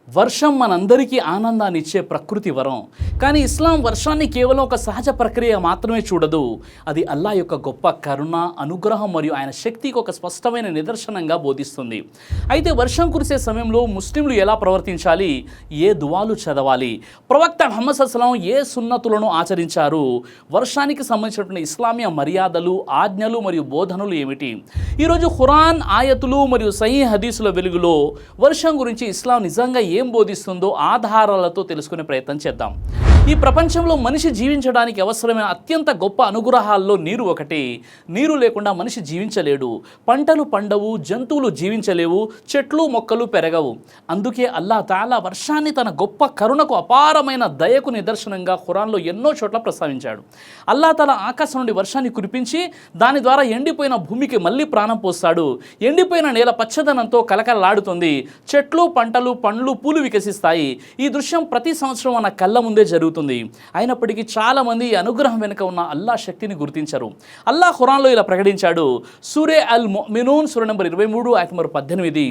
వర్షం మనందరికీ ఆనందాన్ని ఇచ్చే ప్రకృతి వరం. కానీ ఇస్లాం వర్షాన్ని కేవలం ఒక సహజ ప్రక్రియ మాత్రమే చూడదు. అది అల్లా యొక్క గొప్ప కరుణ, అనుగ్రహం మరియు ఆయన శక్తికి ఒక స్పష్టమైన నిదర్శనంగా బోధిస్తుంది. అయితే వర్షం కురిసే సమయంలో ముస్లింలు ఎలా ప్రవర్తించాలి, ఏ దువాలు చదవాలి, ప్రవక్త ముహమ్మద్ సల్లల్లాహు ఏ సున్నతులను ఆచరించారు, వర్షానికి సంబంధించినటువంటి ఇస్లామీయ మర్యాదలు, ఆజ్ఞలు మరియు బోధనలు ఏమిటి, ఈరోజు ఖురాన్ ఆయతులు మరియు సహీహ్ హదీసుల వెలుగులో వర్షం గురించి ఇస్లాం నిజంగా ఏం బోధిస్తుందో ఆధారాలతో తెలుసుకునే ప్రయత్నం చేద్దాం. ఈ ప్రపంచంలో మనిషి జీవించడానికి అవసరమైన అత్యంత గొప్ప అనుగ్రహాల్లో నీరు ఒకటి. నీరు లేకుండా మనిషి జీవించలేడు. పంటలు పండవు, జంతువులు జీవించలేవు, చెట్లు మొక్కలు పెరగవు. అందుకే అల్లాహ్ తాలా వర్షాన్ని తన గొప్ప కరుణకు, అపారమైన దయకు నిదర్శనంగా ఖురాన్లో ఎన్నో చోట్ల ప్రస్తావించాడు. అల్లాహ్ తాలా ఆకాశం నుండి వర్షాన్ని కురిపించి దాని ద్వారా ఎండిపోయిన భూమికి మళ్ళీ ప్రాణం పోస్తాడు. ఎండిపోయిన నేల పచ్చదనంతో కలకలలాడుతుంది. చెట్లు, పంటలు, పండ్లు, పూలు వికసిస్తాయి. ఈ దృశ్యం ప్రతి సంవత్సరం మన కళ్ళ ముందే జరుగుతుంది. అయినప్పటికీ చాలామంది ఈ అనుగ్రహం వెనుక ఉన్న అల్లాహ్ శక్తిని గుర్తించరు. అల్లాహ్ ఖురాన్లో ఇలా ప్రకటించాడు. సూరే అల్ ముమినూన్ సూర నంబర్ 23 ఆయత నంబర్ 18,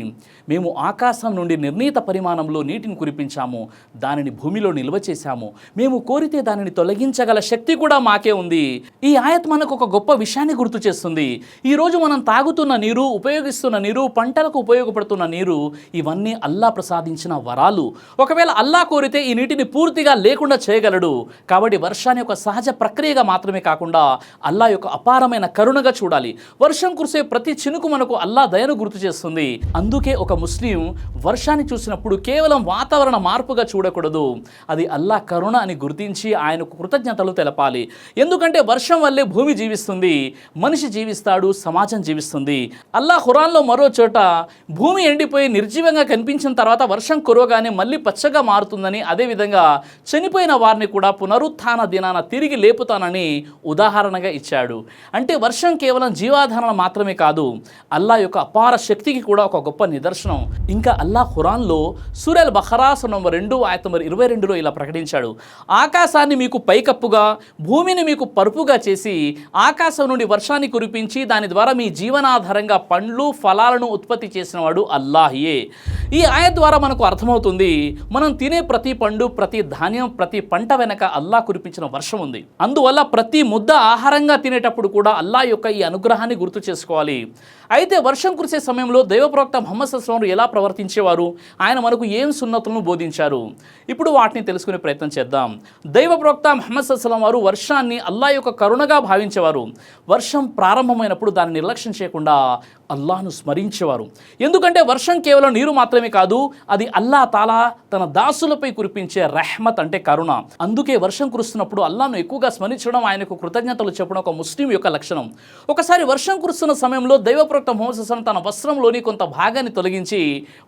మేము ఆకాశం నుండి నిర్ణీత పరిమాణంలో నీటిని కురిపించాము, దానిని భూమిలో నిల్వ చేశాము, మేము కోరితే దానిని తొలగించగల శక్తి కూడా మాకే ఉంది. ఈ ఆయత్ మనకు ఒక గొప్ప విషయాన్ని గుర్తు చేస్తుంది. ఈరోజు మనం తాగుతున్న నీరు, ఉపయోగిస్తున్న నీరు, పంటలకు ఉపయోగపడుతున్న నీరు, ఇవన్నీ అల్లాహ్ ప్రసాదించిన వరాలు. ఒకవేళ అల్లాహ్ కోరితే ఈ నీటిని పూర్తిగా లేకుండా చేయగలడు. కాబట్టి వర్షాన్ని ఒక సహజ ప్రక్రియగా మాత్రమే కాకుండా అల్లాహ్ యొక్క అపారమైన కరుణగా చూడాలి. వర్షం కురిసే ప్రతి చినుకు మనకు అల్లాహ్ దయను గుర్తు చేస్తుంది. అందుకే ఒక ముస్లిం వర్షాన్ని చూసినప్పుడు కేవలం వాతావరణ మార్పుగా చూడకూడదు, అది అల్లాహ్ కరుణ అని గుర్తించి ఆయనకు కృతజ్ఞతలు తెలపాలి. ఎందుకంటే వర్షం వల్లే భూమి జీవిస్తుంది, మనిషి జీవిస్తాడు, సమాజం జీవిస్తుంది. అల్లాహ్ ఖురాన్లో మరో చోట భూమి ఎండిపోయి నిర్జీవంగా కనిపించిన తర్వాత వర్షం కురవగానే మళ్ళీ పచ్చగా మారుతుందని, అదేవిధంగా చనిపోయిన వారిని కూడా పునరుత్థాన దినాన తిరిగి లేపుతానని ఉదాహరణగా ఇచ్చాడు. అంటే వర్షం కేవలం జీవాధారణ మాత్రమే కాదు, అల్లాహ్ యొక్క అపార శక్తికి కూడా ఒక గొప్ప నిదర్శనం. ఇంకా అల్లాహ్ ఖురాన్లో సూరా అల్ బఖరా సూర నంబర్ 2 ఆయత నంబర్ 22లో ఇలా ప్రకటించాడు. ఆకాశాన్ని మీకు పైకప్పుగా, భూమిని మీకు పరుపుగా చేసి ఆకాశం నుండి వర్షాన్ని కురిపించి దాని ద్వారా మీ జీవనాధారంగా పండ్లు, ఫలాలను ఉత్పత్తి చేసిన వాడు అల్లాహే. ఈ ఆయత్ ద్వారా మనకు అర్థమవుతుంది, మనం తినే ప్రతి పండు, ప్రతి ధాన్యం, ప్రతి పంట వెనక అల్లాహ్ కురిపించిన వర్షం ఉంది. అందువల్ల ప్రతి ముద్ద ఆహారంగా తినేటప్పుడు కూడా అల్లాహ్ యొక్క ఈ అనుగ్రహాన్ని గుర్తు చేసుకోవాలి. అయితే వర్షం కురిసే సమయంలో దైవ ప్రవక్త ముహమ్మద్ సల్లల్లాహు అలైహి వసల్లం ఎలా ప్రవర్తించేవారు, ఆయన మనకు ఏం సున్నతులను బోధించారు, ఇప్పుడు వాటిని తెలుసుకునే ప్రయత్నం చేద్దాం. దైవ ప్రవక్త ముహమ్మద్ సల్లల్లాహు అలైహి వసల్లం వారు వర్షాన్ని అల్లాహ్ యొక్క కరుణగా భావించేవారు. వర్షం ప్రారంభమైనప్పుడు దాన్ని నిర్లక్ష్యం చేయకుండా అల్లాహ్ను స్మరించేవారు. ఎందుకంటే వర్షం కేవలం నీరు మాత్రమే కాదు, అది అల్లాహ్ తాలా తన దాసులపై కురిపించే రెహ్మత్, అంటే కరుణ. అందుకే వర్షం కురుస్తున్నప్పుడు అల్లాహ్ను ఎక్కువగా స్మరించడం, ఆయనకు కృతజ్ఞతలు చెప్పడం ఒక ముస్లిం యొక్క లక్షణం. ఒకసారి వర్షం కురుస్తున్న సమయంలో దైవ ప్రవక్త ముహమ్మద్ సల్లల్లాహు అలైహి వసల్లం తన వస్త్రంలోని కొంత భాగాన్ని తొలగించి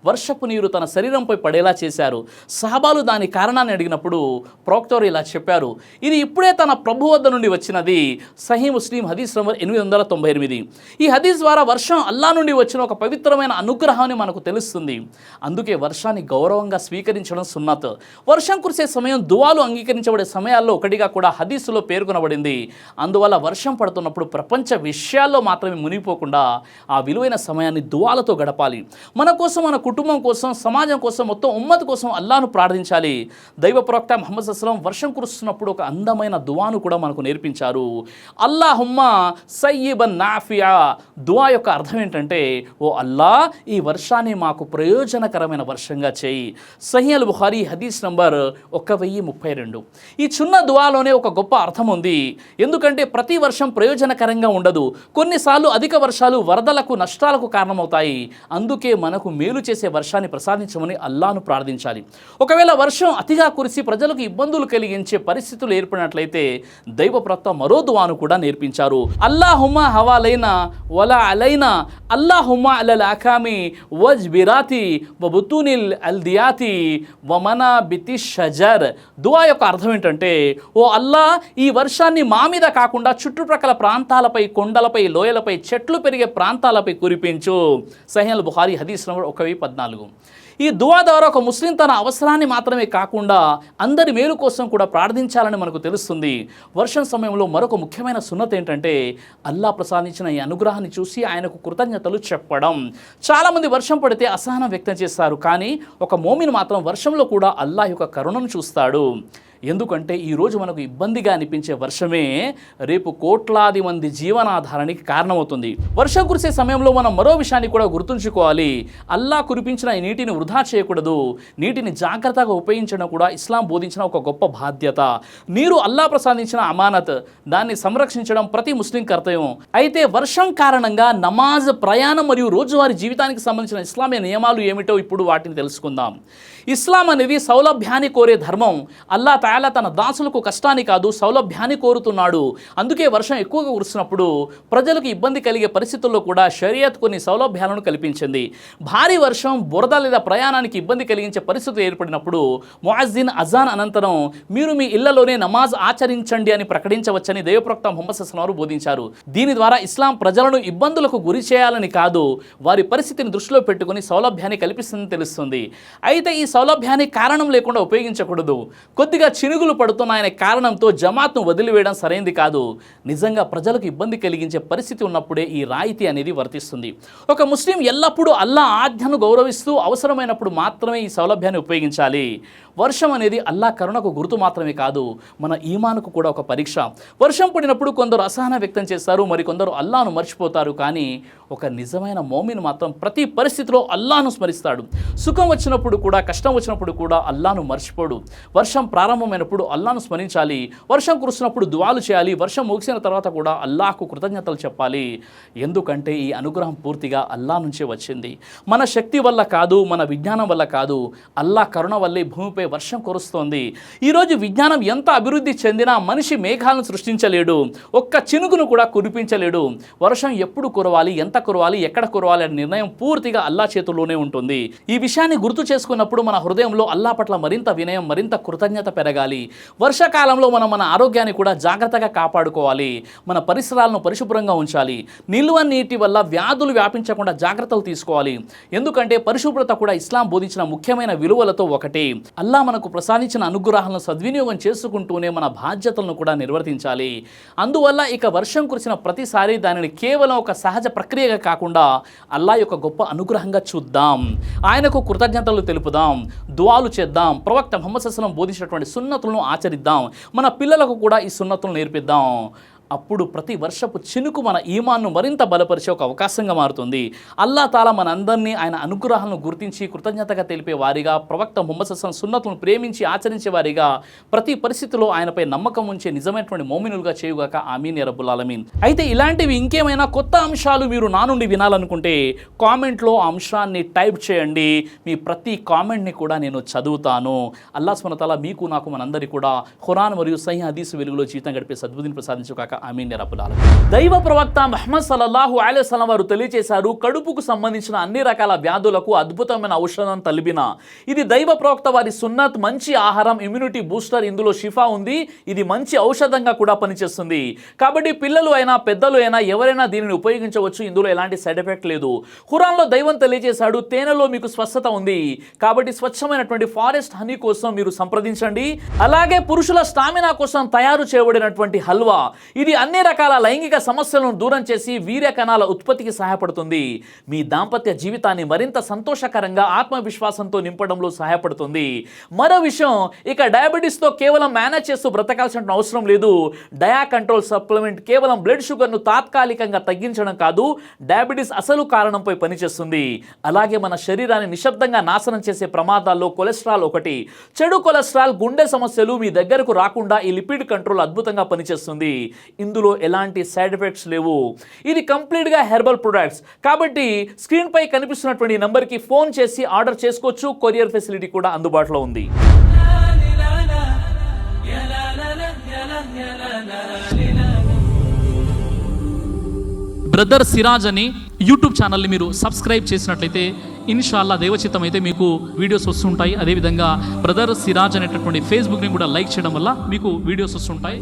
వర్షపు నీరు తన శరీరంపై పడేలా చేశారు. సహబాలు దాని కారణాన్ని అడిగినప్పుడు ప్రవక్త వారు ఇలా చెప్పారు, ఇది ఇప్పుడే తన ప్రభు వద్ద నుండి వచ్చినది. సహీ ముస్లిం హదీస్ నంబర్ 898. ఈ హదీస్ ద్వారా వర్షం అల్లాహ్ నుండి వచ్చిన ఒక పవిత్రమైన అనుగ్రహాన్ని మనకు తెలుస్తుంది. అందుకే వర్షాన్ని గౌరవంగా స్వీకరించడం సున్నత్. వర్షం కురిసే సమయం దువాలు అంగీకరించబడే సమయాల్లో ఒకటిగా కూడా హదీసులో పేర్కొనబడింది. అందువల్ల వర్షం పడుతున్నప్పుడు ప్రపంచ విషయాల్లో మాత్రమే మునిగిపోకుండా ఆ విలువైన సమయాన్ని దువాలతో గడపాలి. మన కోసం, మన కుటుంబం కోసం, సమాజం కోసం, మొత్తం ఉమ్మత్ కోసం అల్లాహ్ను ప్రార్థించాలి. దైవ ప్రవక్త ముహమ్మద్ సల్లల్లాహు అలైహి వసల్లం వర్షం కురుస్తున్నప్పుడు ఒక అందమైన దువాను కూడా మనకు నేర్పించారు. అల్లాహుమ్మా సయ్యిబన్ నాఫియా. దువా యొక్క అర్థం ఏంటంటే, ఓ అల్లాహ్, ఈ వర్షాన్ని మాకు ప్రయోజనకరమైన వర్షంగా చేయి. సహీ అల్ బుఖారీ హదీస్ నంబర్ 1032. ఈ చిన్న దువాలోనే ఒక గొప్ప అర్థం ఉంది. ఎందుకంటే ప్రతి వర్షం ప్రయోజనకరంగా ఉండదు. కొన్నిసార్లు అధిక వర్షాలు వరదలకు, నష్టాలకు కారణమవుతాయి. అందుకే మనకు మేలు చేసే వర్షాన్ని ప్రసాదించమని అల్లాహ్ను ప్రార్థించాలి. ఒకవేళ వర్షం అతిగా కురిసి ప్రజలకు ఇబ్బందులు కలిగించే పరిస్థితులు ఏర్పడినట్లయితే దైవ ప్రవక్త మరో దువాను కూడా నేర్పించారు. అల్లాహుమ్మా హవాలైనా వలా అలైనా, అల్లాహుమ్మా అలల్ అకామి వజ్బిరాతి వబుతూనిల్ అల్దియాతి వమనా బితి షజర్. దువా యొక్క అర్థం ఏంటంటే, ఓ అల్లాహ్, ఈ వర్షాన్ని మా మీద కాకుండా చుట్టుప్రక్కల ప్రాంతాలపై, కొండలపై, లోయలపై, చెట్లు పెరిగే ప్రాంతాలపై కురిపించు. సహీ అల్ బుఖారీ హదీస్ నంబర్ 1014. ఈ దువా ద్వారా ఒక ముస్లిం తన అవసరాన్ని మాత్రమే కాకుండా అందరి మేలు కోసం కూడా ప్రార్థించాలని మనకు తెలుస్తుంది. వర్షం సమయంలో మరొక ముఖ్యమైన సున్నత ఏంటంటే అల్లా ప్రసాదించిన ఈ అనుగ్రహాన్ని చూసి ఆయనకు కృతజ్ఞతలు చెప్పడం. చాలామంది వర్షం పడితే అసహనం వ్యక్తం చేస్తారు, కానీ ఒక మోమిన్ మాత్రం వర్షంలో కూడా అల్లా యొక్క కరుణను చూస్తాడు. ఎందుకంటే ఈరోజు మనకు ఇబ్బందిగా అనిపించే వర్షమే రేపు కోట్లాది మంది జీవనాధారానికి కారణమవుతుంది. వర్షం కురిసే సమయంలో మనం మరో విషయాన్ని కూడా గుర్తుంచుకోవాలి. అల్లా కురిపించిన ఈ నీటిని వృధా చేయకూడదు. నీటిని జాగ్రత్తగా ఉపయోగించడం కూడా ఇస్లాం బోధించిన ఒక గొప్ప బాధ్యత. నీరు అల్లా ప్రసాదించిన అమానత్, దాన్ని సంరక్షించడం ప్రతి ముస్లిం కర్తవ్యం. అయితే వర్షం కారణంగా నమాజ్, ప్రయాణం మరియు రోజువారీ జీవితానికి సంబంధించిన ఇస్లామీయ నియమాలు ఏమిటో ఇప్పుడు వాటిని తెలుసుకుందాం. ఇస్లాం అనేది సౌలభ్యాన్ని కోరే ధర్మం. అల్లా తాలా తన దాసులకు కష్టాన్ని కాదు, సౌలభ్యాన్ని కోరుతున్నాడు. అందుకే వర్షం ఎక్కువగా కురిసినప్పుడు ప్రజలకు ఇబ్బంది కలిగే పరిస్థితుల్లో కూడా షరియత్ కొన్ని సౌలభ్యాలను కల్పించింది. భారీ వర్షం, బురద లేదా ప్రయాణానికి ఇబ్బంది కలిగించే పరిస్థితులు ఏర్పడినప్పుడు ముఅజ్జిన్ అజాన్ అనంతరం మీరు మీ ఇళ్లలోనే నమాజ్ ఆచరించండి అని ప్రకటించవచ్చని దైవప్రవక్త ముహమ్మద్ సల్లల్లాహు అలైహి వసల్లం బోధించారు. దీని ద్వారా ఇస్లాం ప్రజలను ఇబ్బందులకు గురి చేయాలని కాదు, వారి పరిస్థితిని దృష్టిలో పెట్టుకుని సౌలభ్యాన్ని కల్పిస్తుందని తెలుస్తుంది. అయితే ఈ సౌలభ్యాన్ని కారణం లేకుండా ఉపయోగించకూడదు. కొద్దిగా చినుగులు పడుతున్నాయనే కారణంతో జమాత్ను వదిలివేయడం సరైంది కాదు. నిజంగా ప్రజలకు ఇబ్బంది కలిగించే పరిస్థితి ఉన్నప్పుడే ఈ రాయితీ అనేది వర్తిస్తుంది. ఒక ముస్లిం ఎల్లప్పుడూ అల్లా ఆజ్ఞను గౌరవిస్తూ అవసరమైనప్పుడు మాత్రమే ఈ సౌలభ్యాన్ని ఉపయోగించాలి. వర్షం అనేది అల్లా కరుణకు గుర్తు మాత్రమే కాదు, మన ఈమానుకు కూడా ఒక పరీక్ష. వర్షం పడినప్పుడు కొందరు అసహనం వ్యక్తం చేస్తారు, మరికొందరు అల్లాను మర్చిపోతారు. కానీ ఒక నిజమైన మోమిన్ మాత్రం ప్రతి పరిస్థితిలో అల్లాను స్మరిస్తాడు. సుఖం వచ్చినప్పుడు కూడా, కష్టం వచ్చినప్పుడు కూడా అల్లాను మర్చిపోడు. వర్షం ప్రారంభమైనప్పుడు అల్లాను స్మరించాలి. వర్షం కురుస్తున్నప్పుడు దువాలు చేయాలి. వర్షం ముగిసిన తర్వాత కూడా అల్లాహకు కృతజ్ఞతలు చెప్పాలి. ఎందుకంటే ఈ అనుగ్రహం పూర్తిగా అల్లా నుంచే వచ్చింది. మన శక్తి వల్ల కాదు, మన విజ్ఞానం వల్ల కాదు, అల్లా కరుణ వల్లే భూమిపై వర్షం కురుస్తోంది. ఈరోజు విజ్ఞానం ఎంత అభివృద్ధి చెందినా మనిషి మేఘాలను సృష్టించలేడు, ఒక్క చినుకును కూడా కురిపించలేడు. వర్షం ఎప్పుడు కురవాలి, ఎంత కురవాలి, ఎక్కడ కురవాలి అనే నిర్ణయం పూర్తిగా అల్లా చేతుల్లోనే ఉంటుంది. ఈ విషయాన్ని గుర్తు చేసుకున్నప్పుడు మన హృదయంలో అల్లా పట్ల మరింత వినయం, మరింత కృతజ్ఞత పెరగాలి. వర్షాకాలంలో మనం మన ఆరోగ్యాన్ని కూడా జాగ్రత్తగా కాపాడుకోవాలి. మన పరిసరాలను పరిశుభ్రంగా ఉంచాలి. నిల్వ నీటి వల్ల వ్యాధులు వ్యాపించకుండా జాగ్రత్తలు తీసుకోవాలి. ఎందుకంటే పరిశుభ్రత కూడా ఇస్లాం బోధించిన ముఖ్యమైన విలువలతో ఒకటి. అల్లా మనకు ప్రసాదించిన అనుగ్రహాలను సద్వినియోగం చేసుకుంటూనే మన బాధ్యతలను కూడా నిర్వర్తించాలి. అందువల్ల ఇక వర్షం కురిసిన ప్రతిసారి దానిని కేవలం ఒక సహజ ప్రక్రియగా కాకుండా అల్లా యొక్క గొప్ప అనుగ్రహంగా చూద్దాం. ఆయనకు కృతజ్ఞతలు తెలుపుదాం, దువాలు చేద్దాం, ప్రవక్త ముహమ్మద్ సల్లల్లాహు అలైహి వసల్లం బోధించినటువంటి సున్నతులను ఆచరిద్దాం. మన పిల్లలకు కూడా ఈ సున్నతులను నేర్పిద్దాం. అప్పుడు ప్రతి వర్షపు చినుకు మన ఈమాన్ను మరింత బలపరిచే ఒక అవకాశంగా మారుతుంది. అల్లా తాలా మనందరినీ ఆయన అనుగ్రహాలను గుర్తించి కృతజ్ఞతగా తెలిపే వారిగా, ప్రవక్త ముహమ్మద్ సల్లల్లాహు అలైహి వసల్లం సున్నతులను ప్రేమించి ఆచరించే వారిగా, ప్రతి పరిస్థితిలో ఆయనపై నమ్మకం ఉంచే నిజమైనటువంటి మోమినులుగా చేయుగాక. ఆమీన్ యా రబ్బుల్ ఆలమీన్. అయితే ఇలాంటివి ఇంకేమైనా కొత్త అంశాలు మీరు నా నుండి వినాలనుకుంటే కామెంట్లో ఆ అంశాన్ని టైప్ చేయండి. మీ ప్రతి కామెంట్ని కూడా నేను చదువుతాను. అల్లాహ్ సుబ్హానహు వ తఆలా మీకు, నాకు, మనందరికీ కూడా ఖురాన్ మరియు సహీహ్ హదీస్ వెలుగులో జీవితం గడిపే సద్బుద్ధిని ప్రసాదించుగాక. ఆమీన్ యా రబ్బుల్ ఆలమీన్. దైవ ప్రవక్త ముహమ్మద్ సల్లల్లాహు అలైహి వసల్లం వారు తెలియజేశారు, కడుపుకు సంబంధించిన అన్ని రకాల వ్యాధులకు అద్భుతమైన ఔషధం తలిబిన. ఇది దైవ ప్రవక్త వారి సున్నత్. మంచి ఆహారం, ఇమ్యూనిటీ బూస్టర్, ఇందులో షిఫా ఉంది. ఇది మంచి ఔషధంగా కూడా పనిచేస్తుంది. కాబట్టి పిల్లలు అయినా, పెద్దలు అయినా ఎవరైనా దీనిని ఉపయోగించవచ్చు. ఇందులో ఎలాంటి సైడ్ ఎఫెక్ట్ లేదు. ఖురాన్లో దైవం తెలియజేశాడు, తేనెలో మీకు స్వస్థత ఉంది. కాబట్టి స్వచ్ఛమైనటువంటి ఫారెస్ట్ హనీ కోసం మీరు సంప్రదించండి. అలాగే పురుషుల స్టామినా కోసం తయారు చేయబడినటువంటి హల్వా, ఇది అన్ని రకాల లైంగిక సమస్యలను దూరం చేసి వీర్య కణాల ఉత్పత్తికి సహాయపడుతుంది. మీ దాంపత్య జీవితాన్ని మరింత సంతోషకరంగా, ఆత్మవిశ్వాసంతో నింపడంలో సహాయపడుతుంది. మరో విషయం, ఇక డయాబెటీస్తో కేవలం మేనేజ్ చేస్తూ బ్రతకాల్సిన అవసరం లేదు. డయా కంట్రోల్ సప్లిమెంట్ కేవలం బ్లడ్ షుగర్ను తాత్కాలికంగా తగ్గించడం కాదు, డయాబెటీస్ అసలు కారణంపై పనిచేస్తుంది. అలాగే మన శరీరాన్ని నిశ్శబ్దంగా నాశనం చేసే ప్రమాదాల్లో కొలెస్ట్రాల్ ఒకటి. చెడు కొలెస్ట్రాల్, గుండె సమస్యలు మీ దగ్గరకు రాకుండా ఈ లిపిడ్ కంట్రోల్ అద్భుతంగా పనిచేస్తుంది. ఇందులో ఎలాంటి సైడ్ ఎఫెక్ట్స్ లేవు. ఇది కంప్లీట్గా హెర్బల్ ప్రొడక్ట్స్. కాబట్టి స్క్రీన్ పై కనిపిస్తున్నటువంటి నంబర్కి ఫోన్ చేసి ఆర్డర్ చేసుకోవచ్చు. కొరియర్ ఫెసిలిటీ కూడా అందుబాటులో ఉంది. బ్రదర్ సిరాజ్ అని యూట్యూబ్ ఛానల్ని మీరు సబ్స్క్రైబ్ చేసినట్లయితే ఇన్షాల్లా దైవచిత్తం అయితే మీకు వీడియోస్ వస్తుంటాయి. అదేవిధంగా బ్రదర్ సిరాజ్ అనేటటువంటి ఫేస్బుక్ని కూడా లైక్ చేయడం వల్ల మీకు వీడియోస్ వస్తుంటాయి.